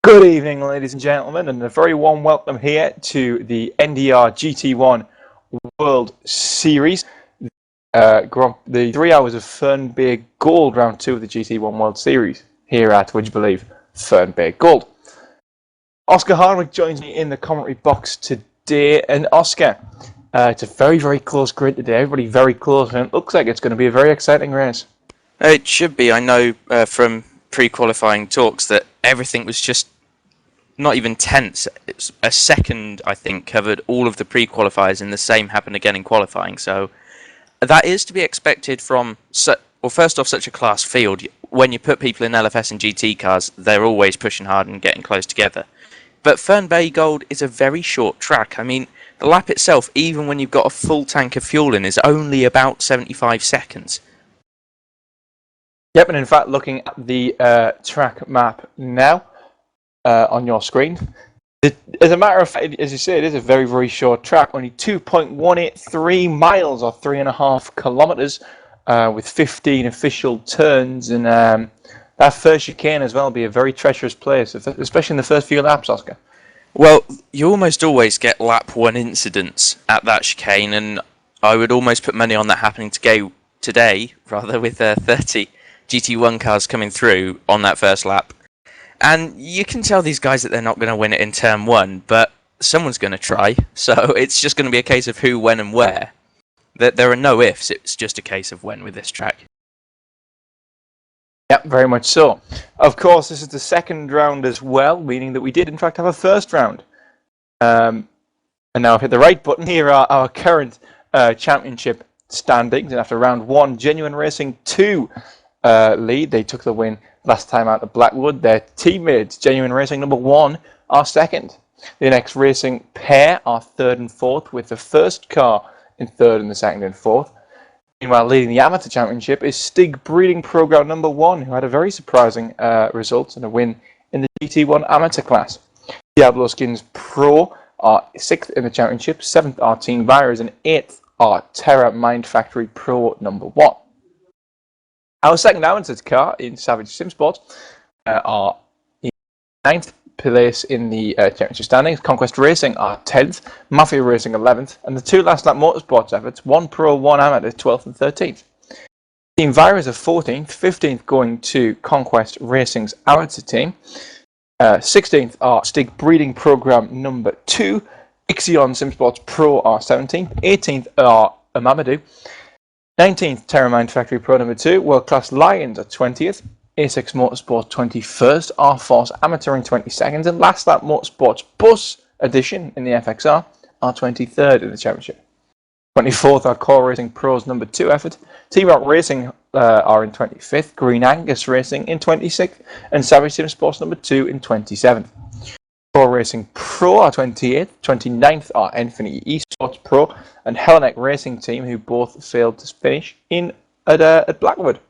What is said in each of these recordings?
Good evening, ladies and gentlemen, and a very warm welcome here to the NDR GT1 World Series. The 3 hours of Fern Beer Gold round 2 of the GT1 World Series here at, would you believe, Fern Beer Gold. Oscar Hardwick joins me in the commentary box today, and Oscar, it's a very, very close grid today. Everybody very close, and it looks like it's going to be a very exciting race. It should be. I know from pre-qualifying talks that everything was just not even tense. It's a second, I think, covered all of the pre-qualifiers, and the same happened again in qualifying. So that is to be expected from, well, first off, such a class field. When you put people in LFS and GT cars, they're always pushing hard and getting close together. But Fern Bay Gold is a very short track. I mean, the lap itself, even when you've got a full tank of fuel in, is only about 75 seconds. Yep, and in fact, looking at the track map now on your screen, as a matter of fact, as you say, it is a very, very short track, only 2.183 miles or 3.5 kilometers, with 15 official turns, and that first chicane as well will be a very treacherous place, especially in the first few laps, Oscar. Well, you almost always get lap 1 incidents at that chicane, and I would almost put money on that happening today, rather, with 30 GT1 cars coming through on that first lap. And you can tell these guys that they're not going to win it in turn 1, but someone's going to try, so it's just going to be a case of who, when and where. There are no ifs, it's just a case of when with this track. Yep, very much so. Of course, this is the second round as well, meaning that we did in fact have a first round. And now I've hit the right button. Here are our current championship standings, and after round 1, Genuine Racing 2 lead. They took the win last time out of Blackwood. Their teammates, Genuine Racing number 1, are second. The next racing pair are third and fourth, with the first car in third and the second in fourth. Meanwhile, leading the amateur championship is Stig Breeding Program number 1, who had a very surprising result and a win in the GT1 amateur class. Diablo Skins Pro are 6th in the championship, 7th are Team Virus, and 8th are Terra Mind Factory Pro number 1. Our second amateur car in Savage Sim Sports are in 9th place in the championship standings. Conquest Racing are 10th, Mafia Racing 11th, and the two last lap motorsports efforts, 1 Pro, 1 Amateur, 12th and 13th. Team Virus are 14th, 15th going to Conquest Racing's amateur team. 16th are Stig Breeding Program number 2, Ixion Sim Sports Pro are 17th, 18th are Amamadou, 19th, Terramind Factory Pro number 2, World Class Lions are 20th, A6 Motorsport 21st, R-Force Amateur in 22nd, and Last Lap Motorsports Bus Edition in the FXR are 23rd in the championship. 24th are Core Racing Pro's number 2 effort, T-Rock Racing are in 25th, Green Angus Racing in 26th, and Savage Sim Sports number 2 in 27th. Core Racing Pro are 28th, 29th are Infinity Esports Pro and Hellneck Racing Team, who both failed to finish at Blackwood.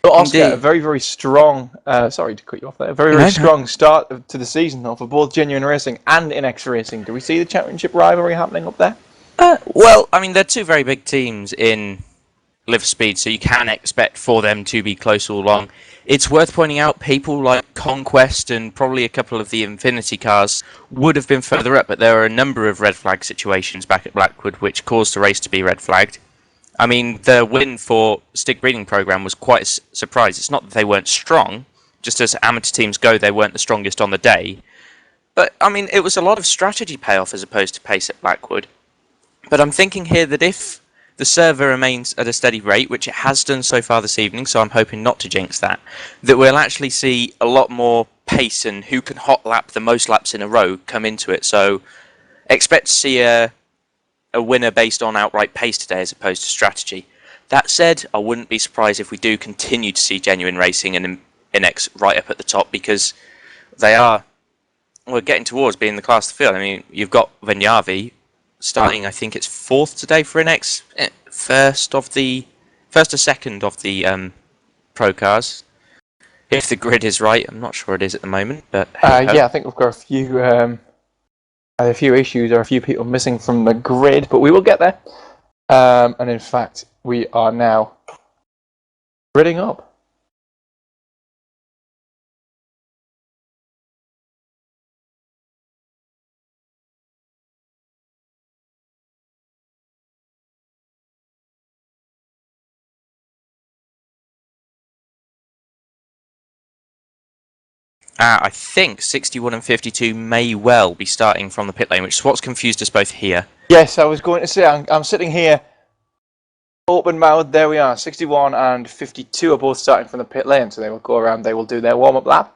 So Oscar, a very, very strong, sorry to cut you off there, a very, very strong start to the season though for both Genuine Racing and Inex Racing. Do we see the championship rivalry happening up there? Well, I mean, they're two very big teams in Live Speed, so you can expect for them to be close all along. It's worth pointing out people like Conquest and probably a couple of the Infinity cars would have been further up, but there are a number of red flag situations back at Blackwood which caused the race to be red flagged. I mean, the win for Stig Breeding Program was quite a surprise. It's not that they weren't strong, just as amateur teams go, they weren't the strongest on the day. But, I mean, it was a lot of strategy payoff as opposed to pace at Blackwood. But I'm thinking here that if the server remains at a steady rate, which it has done so far this evening, so I'm hoping not to jinx that we'll actually see a lot more pace and who can hot lap the most laps in a row come into it. So expect to see a winner based on outright pace today as opposed to strategy. That said, I wouldn't be surprised if we do continue to see Genuine Racing and Inex right up at the top, because we're getting towards being the class of the field. I mean, you've got Vanyavi starting, I think it's 4th today for Inex, first or second of the pro cars. If the grid is right, I'm not sure it is at the moment, but yeah, I think we've got a few issues or a few people missing from the grid, but we will get there. And in fact, we are now gridding up. I think 61 and 52 may well be starting from the pit lane, which is what's confused us both here. Yes, I was going to say, I'm sitting here, open mouth, there we are. 61 and 52 are both starting from the pit lane, so they will go around, they will do their warm-up lap,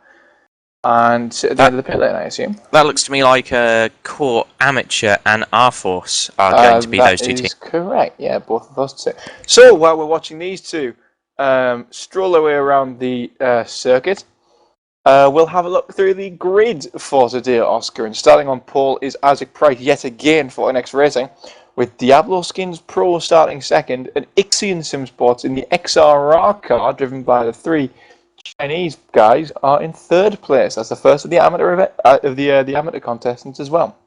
and sit at the end of the pit lane, I assume. That looks to me like Core Amateur and R-Force are going to be those two teams. That is correct, yeah, both of those two. So, while we're watching these two stroll their way around the circuit, we'll have a look through the grid for today, Oscar. And starting on pole is Isaac Price yet again for NX Racing, with Diablo Skins Pro starting second, and Ixion Sim Sports in the XRR car, driven by the three Chinese guys, are in third place. That's the first of the amateur event, the amateur contestants as well.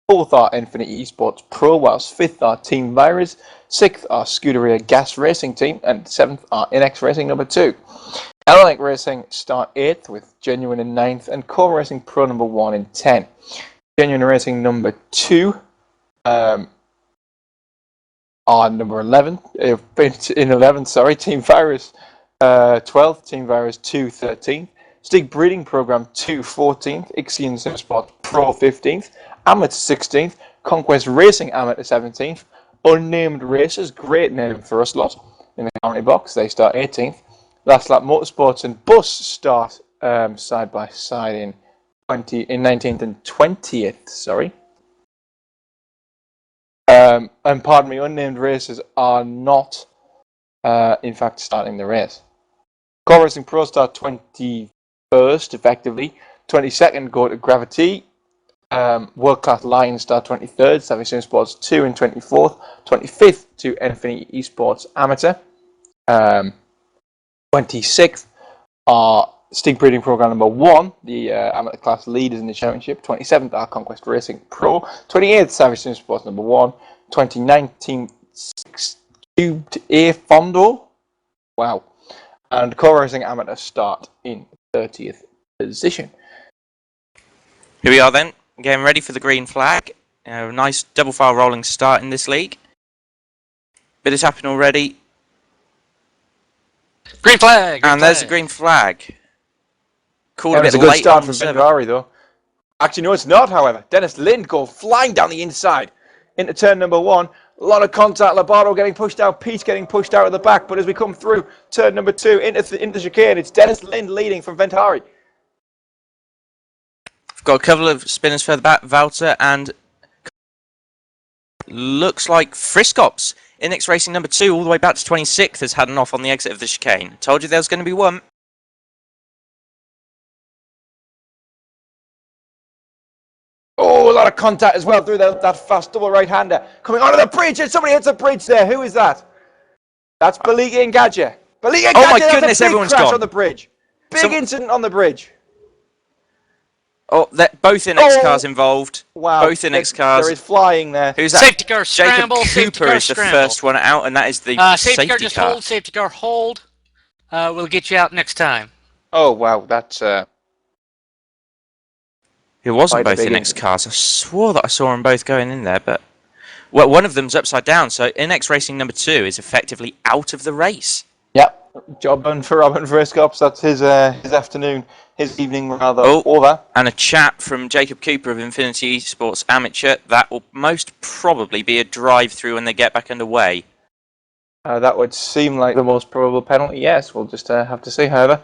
Fourth are Infinity Esports Pro, whilst fifth are Team Virus, sixth are Scuderia Gas Racing Team, and seventh are NX Racing number 2. Electronic Racing start 8th with Genuine in 9th and Core Racing Pro number 1 in 10. Genuine Racing number 2 are number 11, in 11th, sorry, Team Virus 12th, Team Virus 2 13th, Stick Breeding Program 2 14th, Ixion Sim Sports Pro 15th, Amateur 16th, Conquest Racing Amateur 17th, Unnamed Racers, great name for us lot, in the county box, they start 18th. Last Lap Motorsports and Bus start side by side in 19th and 20th. Sorry. And pardon me, Unnamed Racers are not, in fact, starting the race. Core Racing Pro start 21st, effectively. 22nd go to Gravity. World Class Lions start 23rd. Savvy Sim Sports 2 and 24th. 25th to Infinity Esports Amateur. 26th are Stig Breeding Program number 1, the amateur class leaders in the championship. 27th are Conquest Racing Pro. 28th, Savage Sim Sports number 1. 29th, 6 Cubed A Fondo. Wow. And Core Racing Amateur start in 30th position. Here we are then, getting ready for the green flag. A nice double file rolling start in this league. Bit has happened already. Green flag! And there's a green flag. Called a bit it's a good late start on from the Ferrari, though. Actually, no, it's not, however. Dennis Lind go flying down the inside into turn number 1. A lot of contact. Labardo getting pushed out. Pete getting pushed out at the back. But as we come through turn number 2 into the chicane, it's Dennis Lind leading from Ventari. We've got a couple of spinners further back. Valter and looks like Friscops. NX Racing number 2 all the way back to 26th has had an off on the exit of the chicane. Told you there was going to be one. Oh, a lot of contact as well through that fast double right-hander. Coming onto the bridge, and somebody hits the bridge there. Who is that? That's Baligi and Gadget. Baligi and Gadget, oh my goodness, everyone's crash gone. On the bridge. Big incident on the bridge. Oh, both NX cars involved. Wow. Both NX cars. There is flying there. Who's that? Safety car scramble. Jacob Cooper is the first one out, and that is the safety car. Just hold. Safety car hold. We'll get you out next time. Oh, wow. That's... It wasn't both NX cars. I swore that I saw them both going in there, but well, one of them's upside down. So NX Racing number 2 is effectively out of the race. Yep, job done for Robin Friscops. That's his afternoon, his evening rather. Over. And a chat from Jacob Cooper of Infinity Esports Amateur. That will most probably be a drive-through when they get back underway. That would seem like the most probable penalty. Yes, we'll just have to see. However.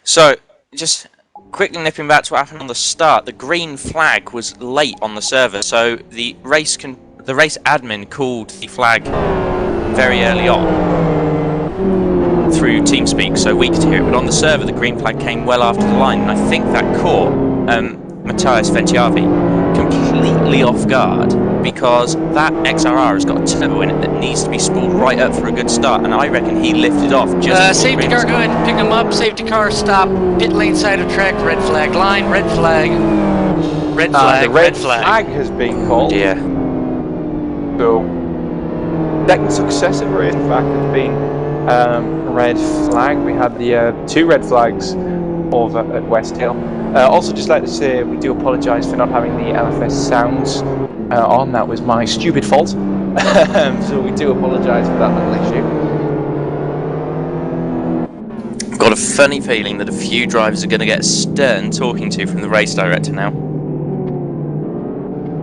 So, just quickly nipping back to what happened on the start, the green flag was late on the server, so the race admin called the flag very early on through TeamSpeak, so we could hear it. But on the server, the green flag came well after the line, and I think that caught Matthias Ventiavi completely off guard, because that XRR has got a turbo in it that needs to be spooled right up for a good start, and I reckon he lifted off just safety car, go ahead and pick him up. Safety car, stop. Pit lane side of track, red flag line, red flag. Red flag, the red flag has been called. Yeah. So, second successive race, in fact, has been red flag. We had the 2 red flags over at Westhill. Also, just like to say we do apologise for not having the LFS sounds on. That was my stupid fault. So we do apologise for that little issue. I've got a funny feeling that a few drivers are going to get stern talking to from the race director now.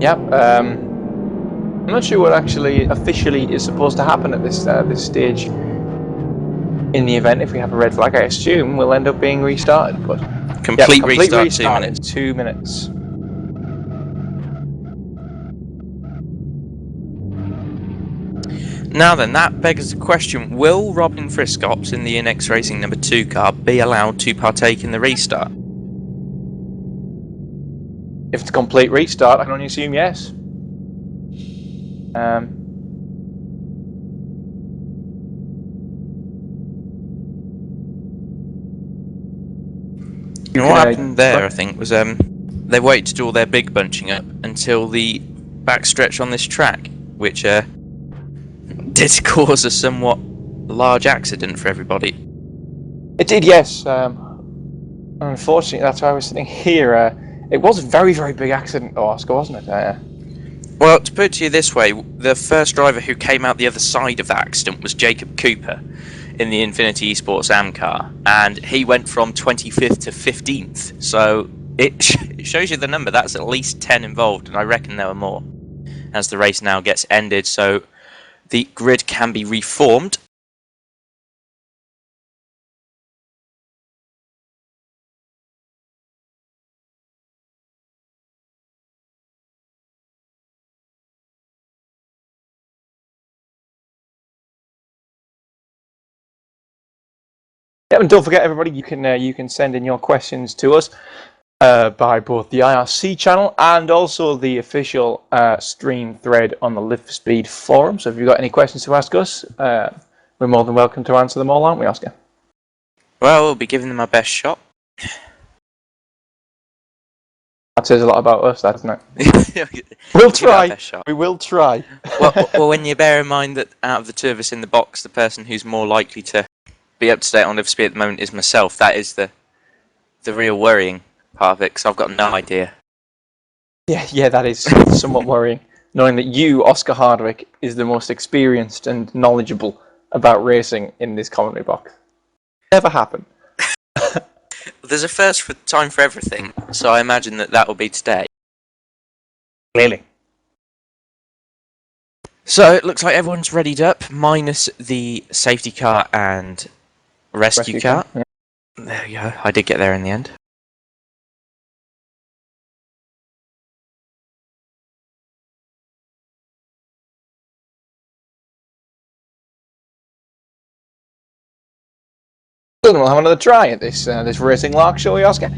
Yep. I'm not sure what actually officially is supposed to happen at this stage in the event. If we have a red flag, I assume we'll end up being restarted. But Complete restart, 2 in minutes. 2 minutes. Now then, that begs the question, will Robin Friscops in the NX Racing number 2 car be allowed to partake in the restart? If it's a complete restart, I can only assume yes. You know what happened there, I think, was they waited to do all their big bunching up until the backstretch on this track, which did cause a somewhat large accident for everybody. It did, yes. Unfortunately, that's why I was sitting here. It was a very, very big accident, Oscar, wasn't it? Well, to put it to you this way, the first driver who came out the other side of that accident was Jacob Cooper in the Infinity Esports AM car, and he went from 25th to 15th, so it shows you the number. That's at least 10 involved, and I reckon there were more as the race now gets ended, so the grid can be reformed. Yeah, and don't forget, everybody, you can send in your questions to us by both the IRC channel and also the official stream thread on the Lift for Speed forum. So if you've got any questions to ask us, we're more than welcome to answer them all, aren't we, Oscar? Well, we'll be giving them our best shot. That says a lot about us, doesn't it? We'll try. We will try. well, when you bear in mind that out of the two of us in the box, the person who's more likely to be up to date on Live for Speed at the moment is myself. That is the real worrying part of it, because I've got no idea. Yeah, that is somewhat worrying, knowing that you, Oscar Hardwick, is the most experienced and knowledgeable about racing in this commentary box. Never happen. There's a first time for everything, so I imagine that will be today. Clearly. So it looks like everyone's readied up, minus the safety car and rescue car. Yeah. There you go, I did get there in the end. We'll have another try at this racing lark, shall we, Oscar?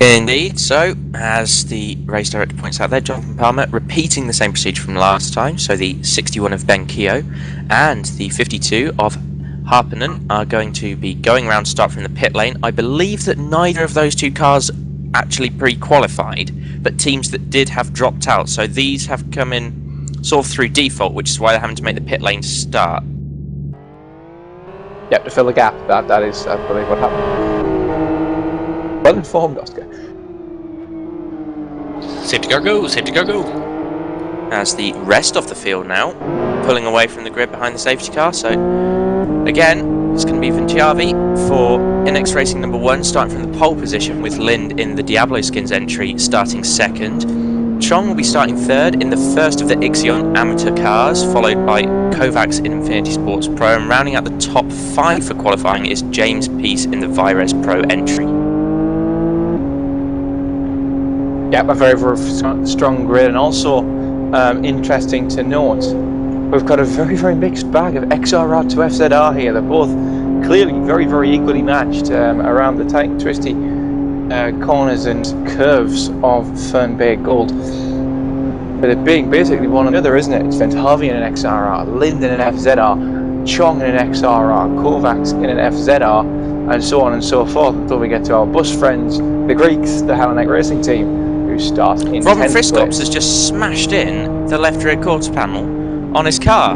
Indeed, so as the race director points out there, Jonathan Palmer repeating the same procedure from last time, so the 61 of Ben Keogh and the 52 of Harponen are going to be going around to start from the pit lane. I believe that neither of those two cars actually pre-qualified, but teams that did have dropped out, so these have come in sort of through default, which is why they're having to make the pit lane to start. Yep, to fill the gap. That is, I believe, what happened. Well informed, Oscar. Safety car go, safety car go. As the rest of the field now pulling away from the grid behind the safety car, so again it's going to be Vinciavi for NX Racing number 1, starting from the pole position, with Lind in the Diablo Skins entry starting second. Chong will be starting third in the first of the Ixion amateur cars, followed by Kovacs in Infinity Sports Pro, and rounding out the top 5 for qualifying is James Peace in the Vires Pro entry. Yep, a very, very strong grid, and also interesting to note, we've got a very, very mixed bag of XRR to FZR here. They're both clearly very, very equally matched around the tight, twisty corners and curves of Fern Bay Gold. But it being basically one another, isn't it? It's Venthavi in an XRR, Lind in an FZR, Chong in an XRR, Kovacs in an FZR, and so on and so forth until we get to our bus friends, the Greeks, the Hellenic Racing Team, who start in Robin 10th Friscops place. has just smashed in the left rear quarter panel on his car.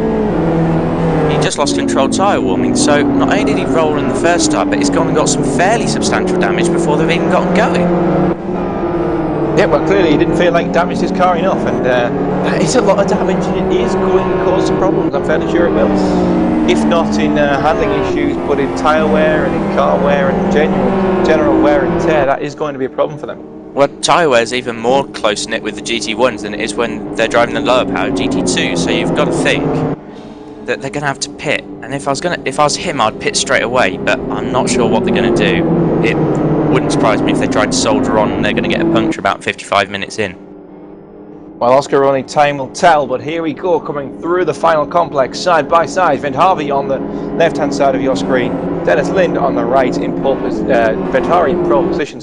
he just lost controlled tyre warming, so not only did he roll in the first start, but he's gone and got some fairly substantial damage before they've even gotten going. Yeah, well, clearly he didn't feel like he damaged his car enough, and that is a lot of damage, and it is going to cause some problems. I'm fairly sure it will. If not in handling issues, but in tyre wear and in car wear and general wear and tear, that is going to be a problem for them. Well, tyre wear is even more close-knit with the GT1s than it is when they're driving the lower power GT2, so you've got to think that they're going to have to pit. And if I was him, I'd pit straight away, but I'm not sure what they're going to do. It wouldn't surprise me if they tried to soldier on and they're going to get a puncture about 55 minutes in. Well, Oscar, only time will tell, but here we go, coming through the final complex, side by side. Vint Harvey on the left-hand side of your screen, Dennis Lind on the right, Ventari in pole position,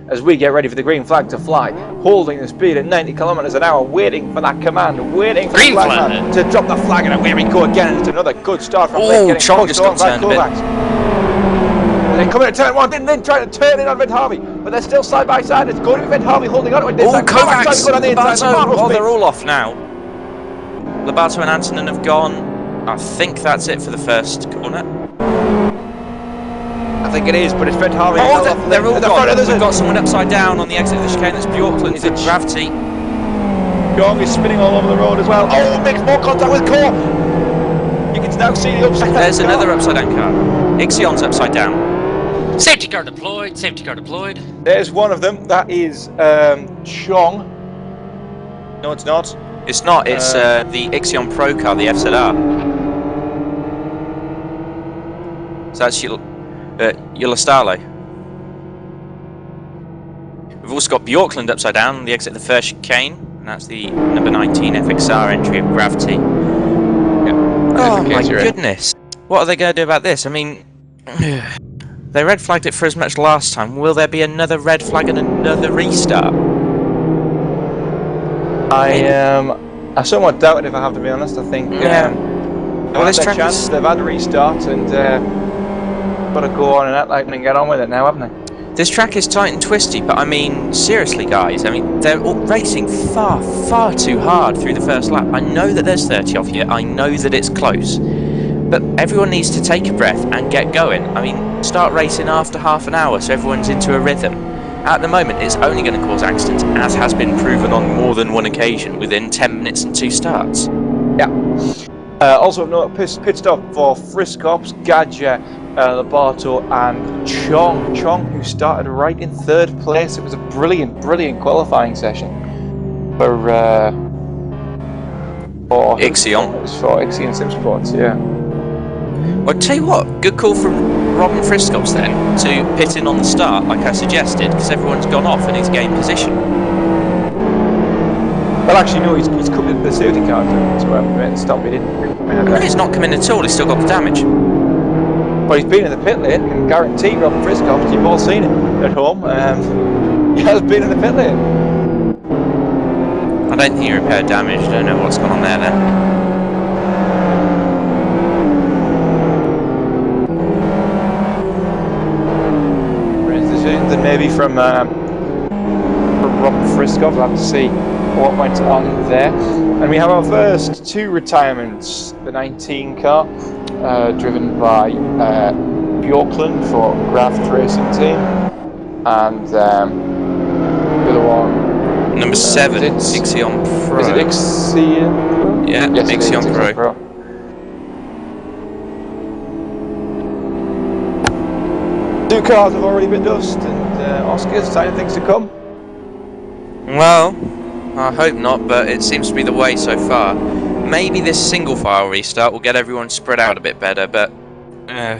as we get ready for the green flag to fly, holding the speed at 90 kilometers an hour, waiting for that command, waiting for the flagman to drop the flag, and away we go again, and it's another good start from Lind, Chong just got turned a bit. And they're coming to turn one, Lind trying to turn in on Vint Harvey, but they're still side by side. It's going to be Vint Harvey holding on to it this time. Kovacs, Going on the inside. Labato, they're all off now. Labato and Antonin have gone. I think that's it for the first corner. I think it is, but it's Vint Harvey. They're all gone. We've got someone upside down on the exit of the chicane. That's Bjorklund. Is it Gravity? Young is spinning all over the road as well. Oh, makes more contact with Core. You can now see the upside down. There's another upside down car. Ixion's upside down. Safety car deployed. Safety car deployed. There's one of them. That is Chong. No, it's not. It's not. It's the Ixion Pro car, the FZR. So that's Yulastalo. We've also got Bjorklund upside down on the exit of the first chicane, and that's the number 19 FXR entry of Gravity. Oh my goodness. What are they going to do about this? I mean, they red flagged it for as much last time. Will there be another red flag and another restart? I somewhat doubt it, if I have to be honest. I think well, this track chance, they've had a restart and got to go on and act like and get on with it now, haven't they? This track is tight and twisty, but I mean, seriously guys, I mean, they're all racing far, far too hard through the first lap. I know that there's 30 off here, I know that it's close, but everyone needs to take a breath and get going. I mean, start racing after half an hour so everyone's into a rhythm. At the moment, it's only going to cause accidents, as has been proven on more than one occasion, within 10 minutes and 2 starts. Yeah. Also of note, pit stop for Friskops, Gadja, Labato and Chong. Chong, who started right in 3rd place. It was a brilliant qualifying session for Ixion. For Ixion Sim Sports, yeah. Well, I'll tell you what, good call from Robin Friskops then, to pit in on the start, like I suggested, because everyone's gone off and he's gained position. Well, actually, no, he's come in the safety car to stop. He didn't. No, he's not come in at all, he's still got the damage. Well, he's been in the pit lane, and guarantee Robin Friskops, you've all seen it at home, he has been in the pit lane. I don't think he repaired damage, don't know what's gone on there then. Than maybe from Robin Friskops. We'll have to see what went on there. And we have our first 2 retirements. The 19 car, driven by Bjorklund for Graft Racing Team, and the other one, number 7, Ixion Pro. Is it Ixion? Yeah, yes, Ixion Pro. Two cars have already been dust, and Oscar's sign of things to come. Well, I hope not, but it seems to be the way so far. Maybe this single file restart will get everyone spread out a bit better, but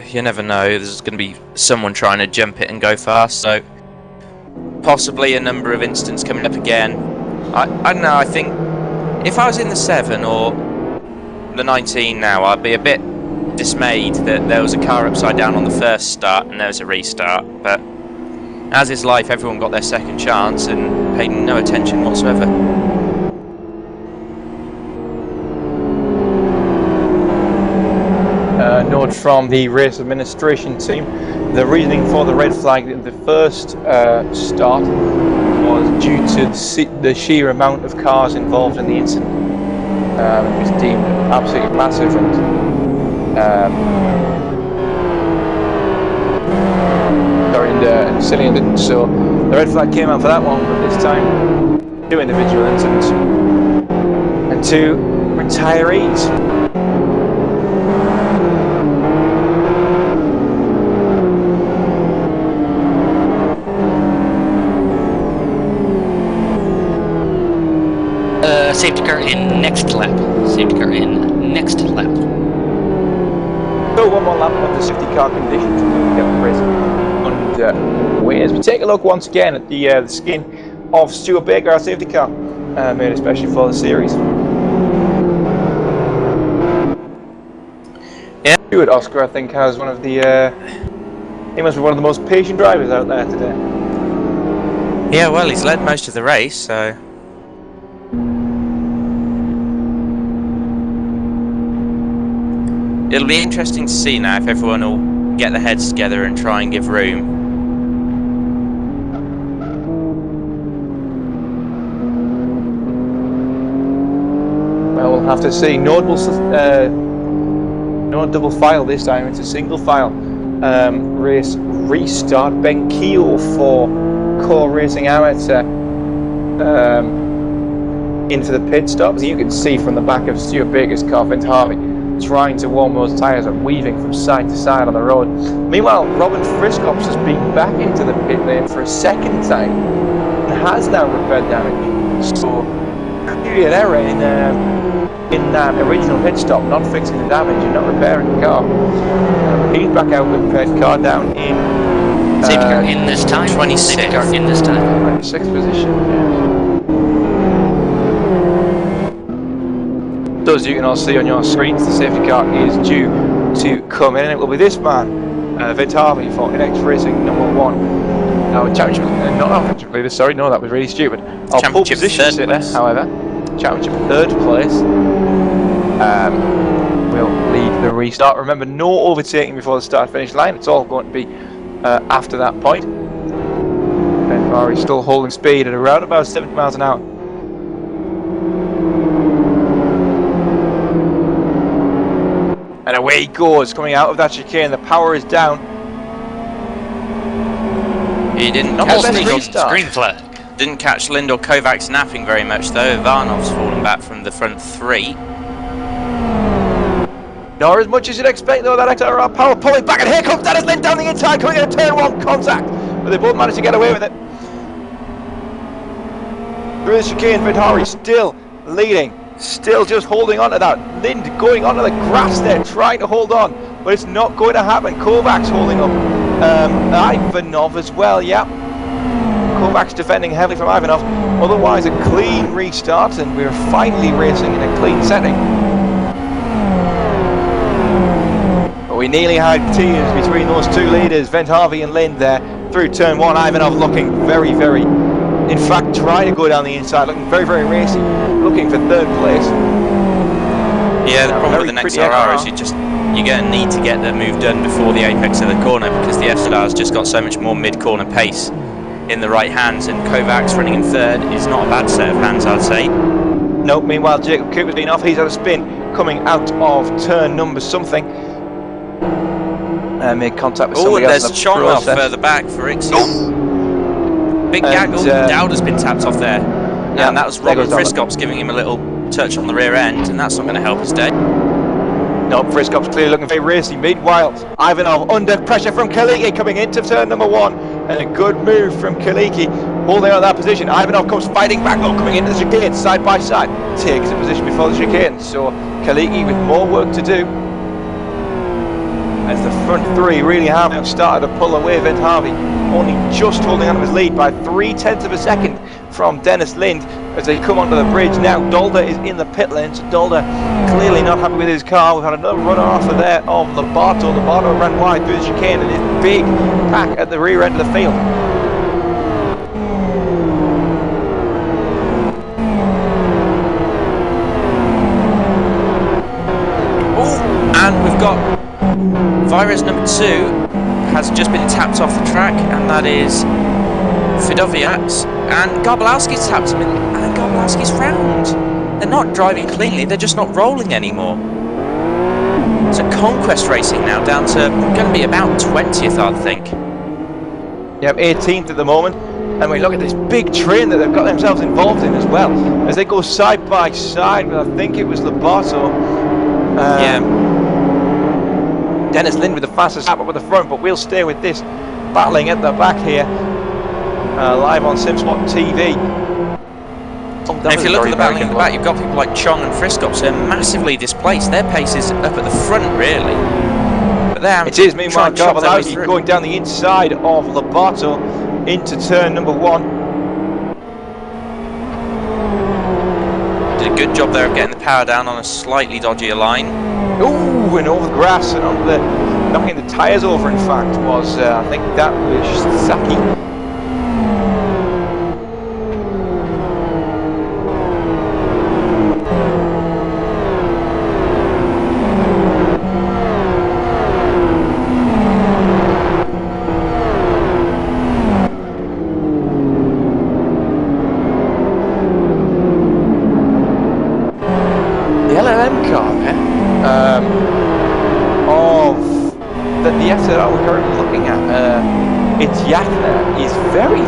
you never know. There's going to be someone trying to jump it and go fast, so possibly a number of incidents coming up again. I don't know, I think if I was in the 7 or the 19 now, I'd be a bit dismayed that there was a car upside down on the first start and there was a restart, but as is life, everyone got their second chance and paid no attention whatsoever. Note from the race administration team, the reasoning for the red flag in the first start was due to the sheer amount of cars involved in the incident. It was deemed absolutely massive, and And Cillian didn't, so the red flag came out for that one, but this time 2 individual incidents and 2 retirees. Safety car in next lap. Safety car in next lap. So one more lap of the safety car conditions and we'll get the race underway. As we take a look once again at the skin of Stuart Baker, our safety car, made especially for the series. Yeah. Stuart Oscar, I think, has one of the. He must be one of the most patient drivers out there today. Yeah, well, he's led most of the race, so. It'll be interesting to see now if everyone will get their heads together and try and give room. Well, we'll have to see. No double file this time. It's a single file race restart. Ben Keel for Core Racing Amateur into the pit stop. As you can see from the back of Stuart Baker's car, Fern Harvey trying to warm those tyres and weaving from side to side on the road. Meanwhile, Robin Friscops has been back into the pit lane for a second time and has now repaired damage. So, clearly an error in that original pit stop, not fixing the damage and not repairing the car. He's back out with repaired car down in Safety car in this time. 26th. Safety car in this time. 26th position. So as you can all see on your screens, the safety car is due to come in, and it will be this man, Fern Harvey for NX Racing number 1. Now, championship, not our championship leader, sorry, no, that was really stupid. Our pole position sitter, however, championship 3rd place, will lead the restart. Remember, no overtaking before the start-finish line. It's all going to be after that point. Fern Harvey still holding speed at around about 70 miles an hour. And away he goes, coming out of that chicane. The power is down. He didn't Almost catch legal. restart. Green flag. Didn't catch Lindor Kovac's napping very much though. Ivanov's fallen back from the front 3. Not as much as you'd expect though, that XRR power pulling back, and here comes Dennis Lind down the inside, coming in a turn 1 contact. But they both managed to get away with it. Through the chicane, Fern Harvey still leading. Still just holding on to that. Lind going onto the grass there, trying to hold on, but it's not going to happen. Kovac's holding up. Ivanov as well, yeah. Kovac's defending heavily from Ivanov. Otherwise, a clean restart, and we're finally racing in a clean setting. But we nearly had tears between those two leaders, Fern Harvey and Lind there. Through turn 1, Ivanov looking very, very, in fact, trying to go down the inside, looking very, very racy, looking for 3rd place. Yeah, the problem with an XRR is you're going to need to get the move done before the apex of the corner, because the SLR's just got so much more mid-corner pace in the right hands, and Kovac's running in 3rd is not a bad set of hands, I'd say. Nope, meanwhile Jacob Cooper's been off, he's had a spin coming out of turn number something. Made contact with somebody else. Oh, there's Chonov further back for Ixion. Big gaggle. Dowder's been tapped off there. Yeah, and that was Robin Friscops giving him a little touch on the rear end, and that's not going to help his day. No, Friscops clearly looking very racy. Meanwhile, Ivanov under pressure from Kaliki coming into turn number 1, and a good move from Kaliki holding on that position. Ivanov comes fighting back, though, coming into the chicane side by side, takes a position before the chicane. So Kaliki with more work to do, as the front 3 really have now started to pull away. Fern Harvey only just holding on to his lead by 0.3 of a second from Dennis Lind as they come onto the bridge. Now Dolder is in the pit lane, so Dolder clearly not happy with his car. We've had another runner off of there of Lobato. Lobato ran wide through the chicane and his big pack at the rear end of the field. Oh, and we've got Virus number 2 has just been tapped off the track, and that is Fidoviaks, and Garbalowski's tapped him in, and Garbalowski's round. They're not driving cleanly, they're just not rolling anymore. So Conquest Racing now down to going to be about 20th, I think. Yep, 18th at the moment. And we look at this big train that they've got themselves involved in as well, as they go side by side with, I think it was Lobato. Yeah. Dennis Lind with the fastest lap up at the front, but we'll stay with this battling at the back here, live on SimSpot TV. And if you look at the battling at the back, you've got people like Chong and Friscops. They're massively displaced. Their pace is up at the front, really. But they're it is, meanwhile, Garbalowski going down the inside of Lobato into turn number 1. Did a good job there of getting the power down on a slightly dodgier line. Ooh, and over the grass and onto the, knocking the tyres over, in fact, was, I think that was Saki.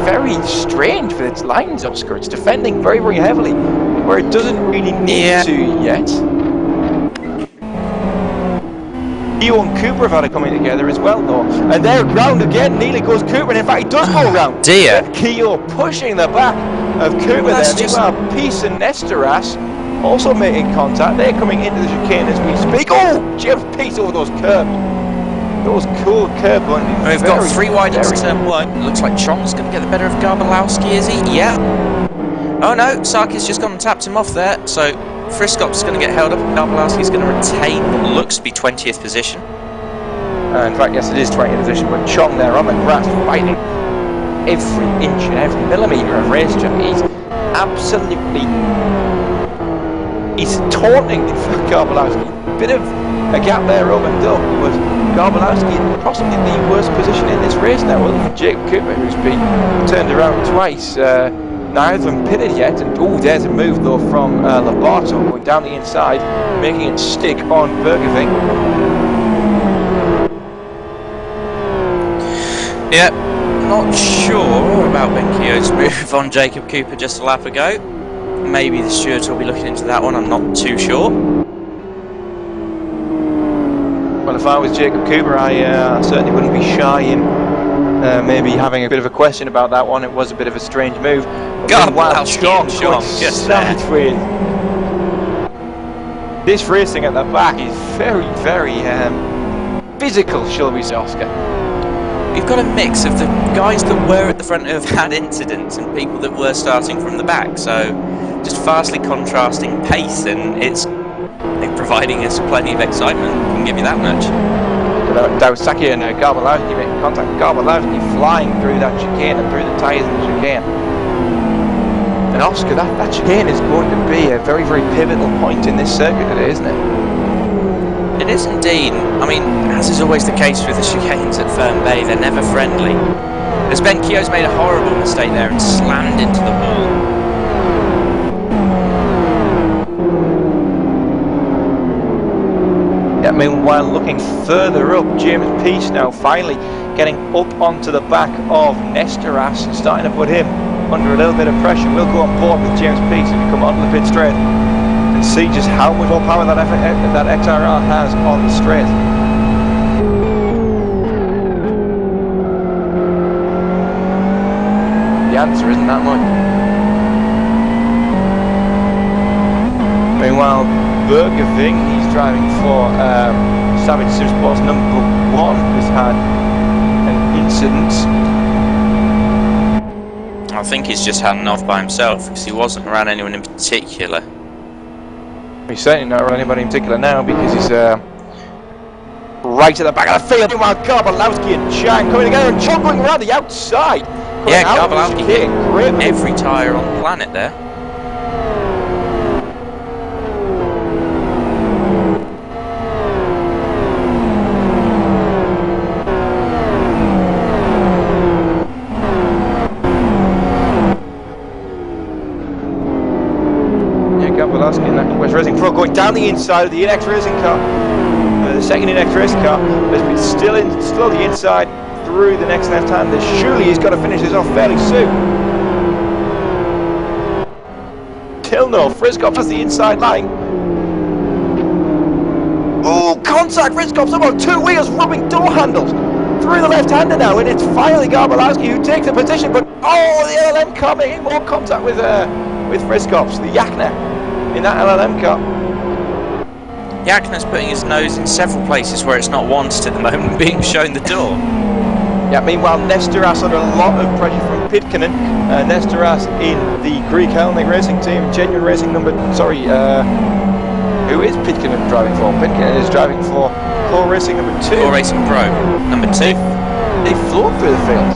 Very strange with its lines, Oscar. It's defending very, very heavily, where it doesn't really need to yet. Keo and Cooper have had it coming together as well, though. And they're ground again. Nearly goes Cooper, and in fact, he does go round. Dear. Keo pushing the back of Cooper there. Meanwhile, Peace and Nestoras also making contact. They're coming into the chicane as we speak. Oh, James Peace over those curbs. Those cool curb ones. We've got 3 wide into turn 1. Looks like Chong's going to get the better of Garbalowski, is he? Yeah. Oh no, Saki's just gone and tapped him off there. So Friscops going to get held up, and Garbalowski's going to retain what looks to be 20th position. In fact, yes, it is 20th position, but Chong there on the grass fighting every inch and every millimetre of racetrack. He's absolutely... He's taunting Garbalowski. Bit of a gap there opened up, but Garbalowski in possibly the worst position in this race now, other than Jacob Cooper, who's been turned around twice. Neither of them pitted yet, and oh, there's a move though from Lobato going down the inside, making it stick on Burgerving. Yeah, not sure about Benkio's move on Jacob Cooper just a lap ago. Maybe the stewards will be looking into that one, I'm not too sure. Well, if I was Jacob Cooper, I certainly wouldn't be shy in maybe having a bit of a question about that one. It was a bit of a strange move. God, Chong just with this racing at the back is very, very physical, shall we say, Oscar. We've got a mix of the guys that were at the front who have had incidents and people that were starting from the back. So just vastly contrasting pace, and it's providing us plenty of excitement. I can give you that much. Dawsaki and Garbalowski making contact. Garbalowski flying through that chicane and through the tyres in the chicane. And Oscar, that chicane is going to be a very, very pivotal point in this circuit today, isn't it? It is indeed. I mean, as is always the case with the chicanes at Fern Bay, they're never friendly. As Benkio's made a horrible mistake there and slammed into the wall. Yeah, meanwhile, looking further up, James Peace now finally getting up onto the back of Nestoras and starting to put him under a little bit of pressure. We'll go on board with James Peace and come onto the pit straight and see just how much more power that XRR has on the straight. The answer isn't that much. Meanwhile, Burgerving, he's driving for Savage Sim Sports number 1, has had an incident. I think he's just had enough by himself because he wasn't around anyone in particular. He's certainly not around anybody in particular now because he's right at the back of the field. Meanwhile, Garbalowski and Chang coming together, and Chong going around the outside. Yeah, Garbalowski hit every tyre on the planet there. Garbalowski in that West Racing Pro going down the inside of the NX Racing car. the second index race car has been still on the inside through the next left-hander. Surely he's got to finish this off fairly soon. Still no, Friscoff has the inside line. Oh, contact! Friscoff's about 2 wheels rubbing door handles through the left-hander now, and it's finally Garbalowski who takes the position, but oh, the LLM car making more contact with Friscoffs, the Yakner in that LLM car. Yakner's putting his nose in several places where it's not wanted at the moment, being shown the door. Yeah, meanwhile, Nestoras under a lot of pressure from Pitkanen. Nestoras in the Greek Hellenic racing team, genuine racing number, who is Pitkanen driving for? Pitkanen is driving for Core Racing number 2. Core Racing Pro, number 2. They flew through the field.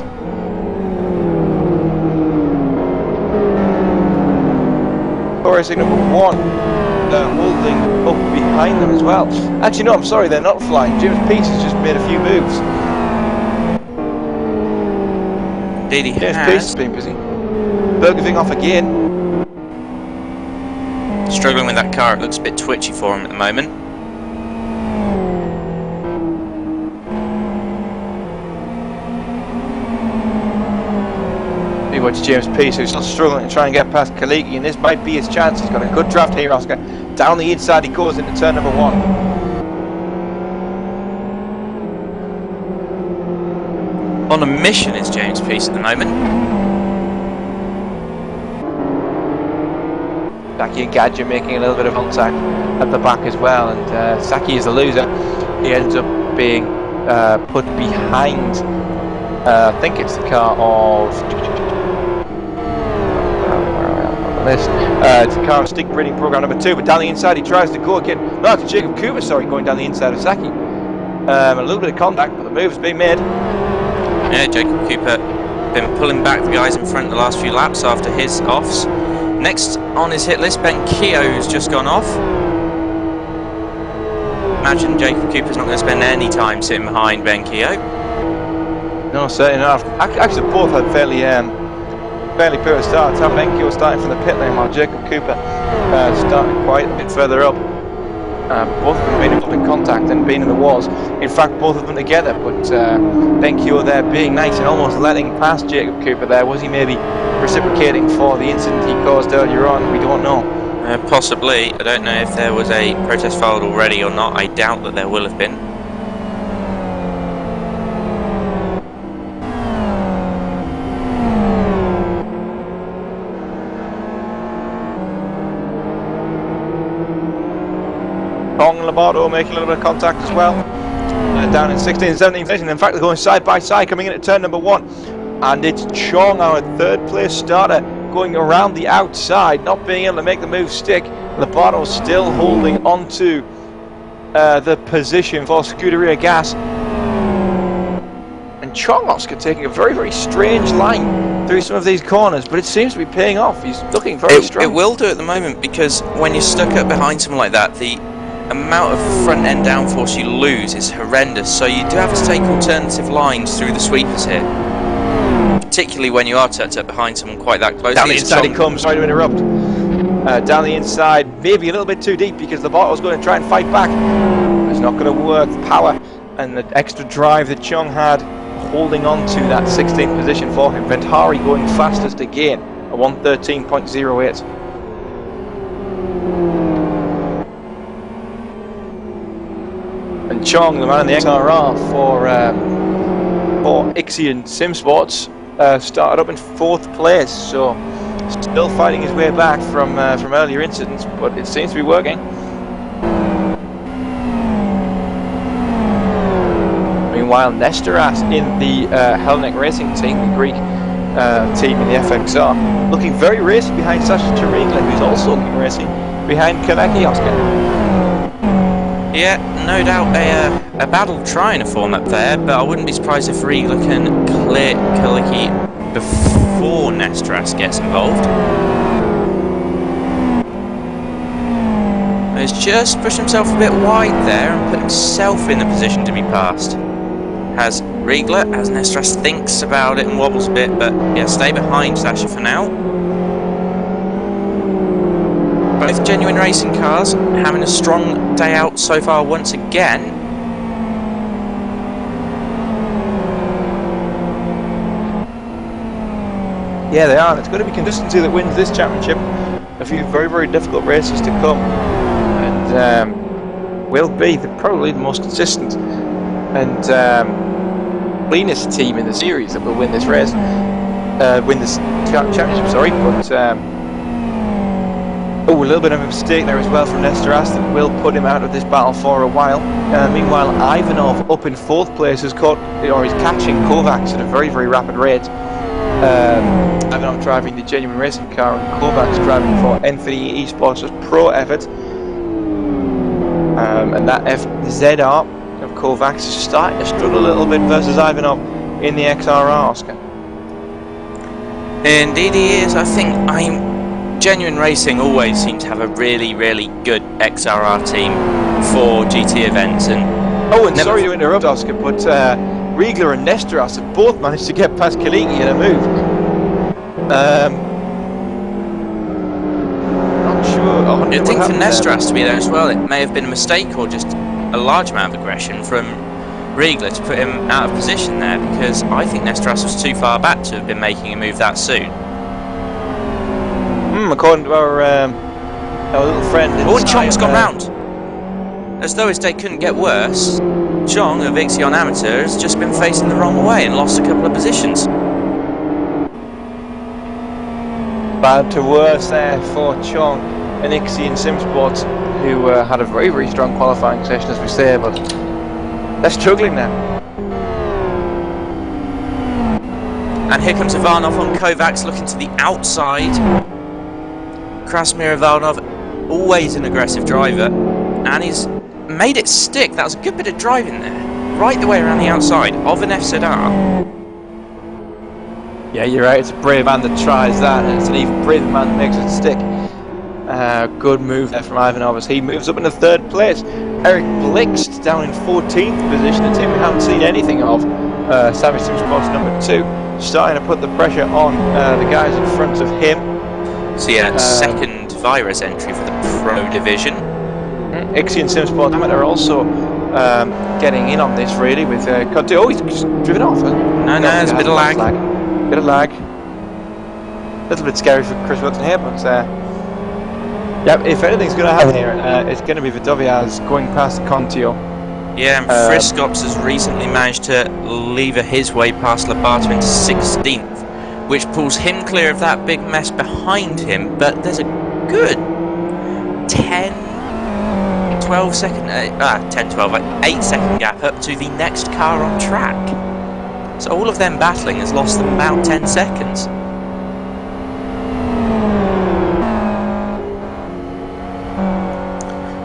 Core Racing number 1 holding up behind them as well. Actually, no, I'm sorry, they're not flying. James Peace has just made a few moves. Indeed, he James has. Peace has been busy. Bergeving off again. Struggling with that car, it looks a bit twitchy for him at the moment. You watch James Peace, who's still struggling to try and get past Kaliki, and this might be his chance. He's got a good draft here, Oscar. Down the inside he goes into turn number 1. On a mission is James Peace at the moment. Saki and Gadget making a little bit of contact at the back as well, and Saki is the loser. He ends up being put behind, I think it's the car of... It's the car of Stick Breeding Program number 2, but down the inside he tries to go again. No, it's Jacob Cooper, sorry, going down the inside of Saki. A little bit of contact, but the move's being made. Yeah, Jacob Cooper been pulling back the guys in front the last few laps after his offs. Next on his hit list, Ben Keogh's just gone off. Imagine Jacob Cooper's not going to spend any time sitting behind Ben Keogh. No, certainly not. Actually, both had fairly poor starts. Ben Keogh starting from the pit lane while Jacob Cooper starting quite a bit further up. Both of them being involved in contact and being in the walls. In fact, both of them together, but Ben Keogh there being nice and almost letting past Jacob Cooper there. Was he maybe reciprocating for the incident he caused earlier on? We don't know. Possibly. I don't know if there was a protest filed already or not. I doubt that there will have been. Kong and Labardo making a little bit of contact as well. Down in 16th and 17th position. In fact, they're going side by side coming in at turn number 1. And it's Chong, our third place starter, going around the outside, not being able to make the move stick. Labardo still holding on to the position for Scuderia Gas. And Chong, Oscar, taking a very, very strange line through some of these corners, but it seems to be paying off. He's looking very strong. It will do at the moment, because when you're stuck up behind someone like that, the amount of front end downforce you lose is horrendous, so you do have to take alternative lines through the sweepers here, particularly when you are tucked up behind someone quite that close. Down the inside he comes, sorry to interrupt. Down the inside, maybe a little bit too deep, because the bottle's going to try and fight back. It's not going to work. The power and the extra drive that Chong had holding on to that 16th position for him. Ventari going fastest again, a 1:13.08. And Chong, the man in the XRR for Ixion Sim Sports, started up in 4th place, so still fighting his way back from earlier incidents, but it seems to be working. Meanwhile, Nestoras in the Hellenic Racing team, the Greek team in the FXR, looking very racy behind Sasha Terigla, who's also looking racy behind Kaneki Oscar. Yeah, no doubt a battle trying to form up there, but I wouldn't be surprised if Riegler can clear Kaliki before Nestoras gets involved. He's just pushed himself a bit wide there and put himself in the position to be passed. Has Riegler, as Nestoras thinks about it and wobbles a bit, but yeah, stay behind Sasha for now. Both genuine racing cars having a strong day out so far once again. Yeah, they are. And it's going to be consistency that wins this championship. A few very, very difficult races to come, and will be probably the most consistent and cleanest team in the series that will win this race, win this championship. Sorry, but a little bit of a mistake there as well from Nestor Aston will put him out of this battle for a while. Meanwhile, Ivanov up in 4th place is catching Kovacs at a very, very rapid rate. Ivanov driving the Genuine Racing car and Kovacs driving for Infinity Esports' Pro effort. And that ZR of Kovacs is starting to struggle a little bit versus Ivanov in the XRR, Oscar. Indeed he is. I think Genuine Racing always seems to have a really, really good XRR team for GT events. And sorry to interrupt, Oscar, but Riegler and Nestoras have both managed to get past Kaliki in a move. Not sure. You'd think for Nestoras to be there as well, it may have been a mistake or just a large amount of aggression from Riegler to put him out of position there, because I think Nestoras was too far back to have been making a move that soon. According to our little friend. Oh, and Chong's gone round. As though his day couldn't get worse, Chong of Ixion Amateur has just been facing the wrong way and lost a couple of positions. Bad to worse there for Chong and Ixion Simsports, who had a very, very strong qualifying session, as we say, but they're struggling now. And here comes Ivanov on Kovacs, looking to the outside. Krasmir Ivanov, always an aggressive driver, and he's made it stick. That was a good bit of driving there, right the way around the outside of an FZR. Yeah, you're right, it's a brave man that tries that, and it's an even braver man that makes it stick. Good move there from Ivanov as he moves up into 3rd place. Eric Blixt down in 14th position, a team we haven't seen anything of. Savage Simsports number 2, starting to put the pressure on the guys in front of him. So yeah, 2nd Virus entry for the Pro Division. Ixion Simsport are also getting in on this really with oh, he's driven off. No, there's a bit of lag. Bit of lag. A little bit scary for Chris Wilson here, but yeah, if anything's going to happen here, it's going to be Vidoviaz going past Contio. Yeah, and Friskops has recently managed to lever his way past Labato into 16th, which pulls him clear of that big mess behind him, but there's a good 12 second, 8 second gap up to the next car on track. So all of them battling has lost them about 10 seconds.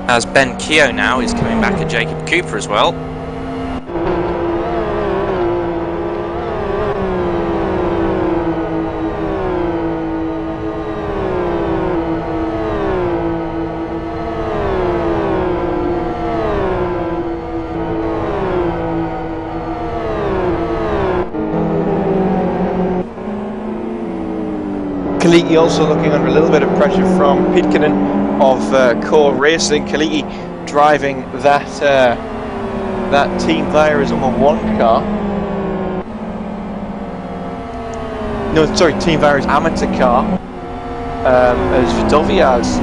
As Ben Keogh now is coming back at Jacob Cooper as well. Kaliki also looking under a little bit of pressure from Pitkanen of Core Racing. Kaliki driving that Team Virus number 1 car. No, sorry, Team Virus amateur car. As Vidoviaz.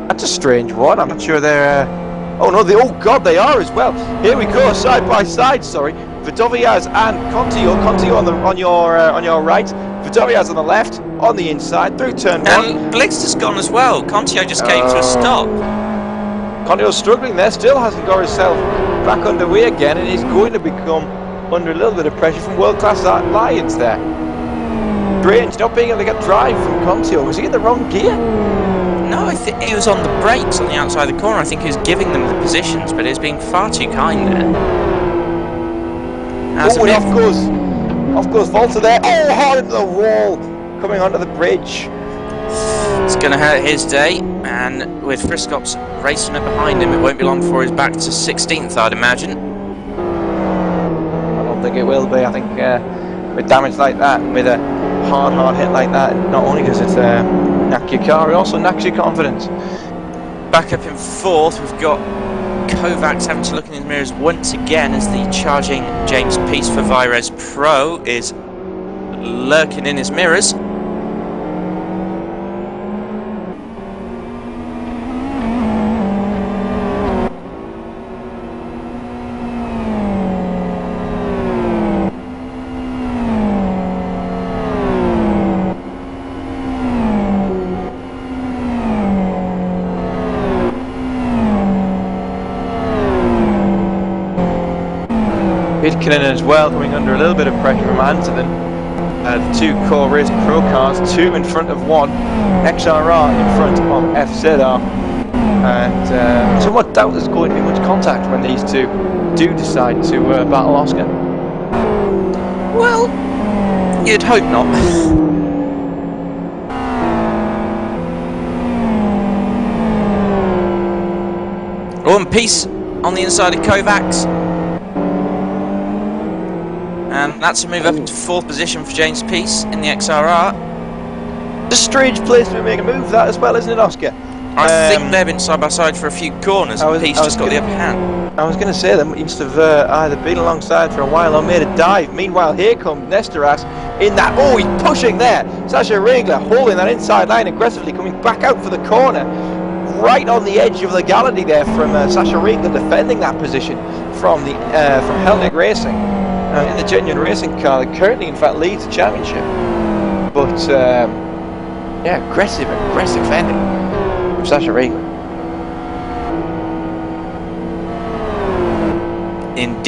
That's a strange one. I'm not sure they're. Oh no! Oh God, they are as well. Here we go, side by side. Sorry, Vidoviaz and Contio. Contio on your right. Vidoviaz on the left, on the inside, through turn 1. And Blixt has gone as well. Contio just came to a stop. Contio's struggling there, still hasn't got himself back underway again, and is going to become under a little bit of pressure from World Class Lions there. Strange, not being able to get drive from Contio. Was he in the wrong gear? No, I think he was on the brakes on the outside of the corner. I think he was giving them the positions, but he was being far too kind there. And off goes Volta there. Oh, hard into the wall, coming onto the bridge. It's going to hurt his day, and with Friskops racing up behind him, it won't be long before he's back to 16th, I'd imagine. I don't think it will be. I think with damage like that, with a hard hit like that, not only does it knock your car, it also knocks your confidence. Back up in 4th, we've got Kovacs having to look in his mirrors once again as the charging James Peace for Vires Pro is lurking in his mirrors. Wilkinson as well, coming under a little bit of pressure from Antonin. The two core racing pro cars, two in front of one, XRR in front of FZR. And somewhat doubt there's going to be much contact when these two do decide to battle Oscar. Well, you'd hope not. Oh, and Peace on the inside of Kovacs. And that's a move up into 4th position for James Peace in the XRR. It's a strange place to make a move, that as well, isn't it, Oscar? I think they've been side by side for a few corners, and Peace just got the upper hand. I was going to say that he must have either been alongside for a while or made a dive. Meanwhile, here comes Nestoras in that. Oh, he's pushing there. Sasha Regler holding that inside line aggressively, coming back out for the corner. Right on the edge of the legality there from Sasha Regler, defending that position from Hellnick Racing. In the genuine racing car that currently in fact leads the championship, but yeah, aggressive ending from Sasha Regler. Indeed.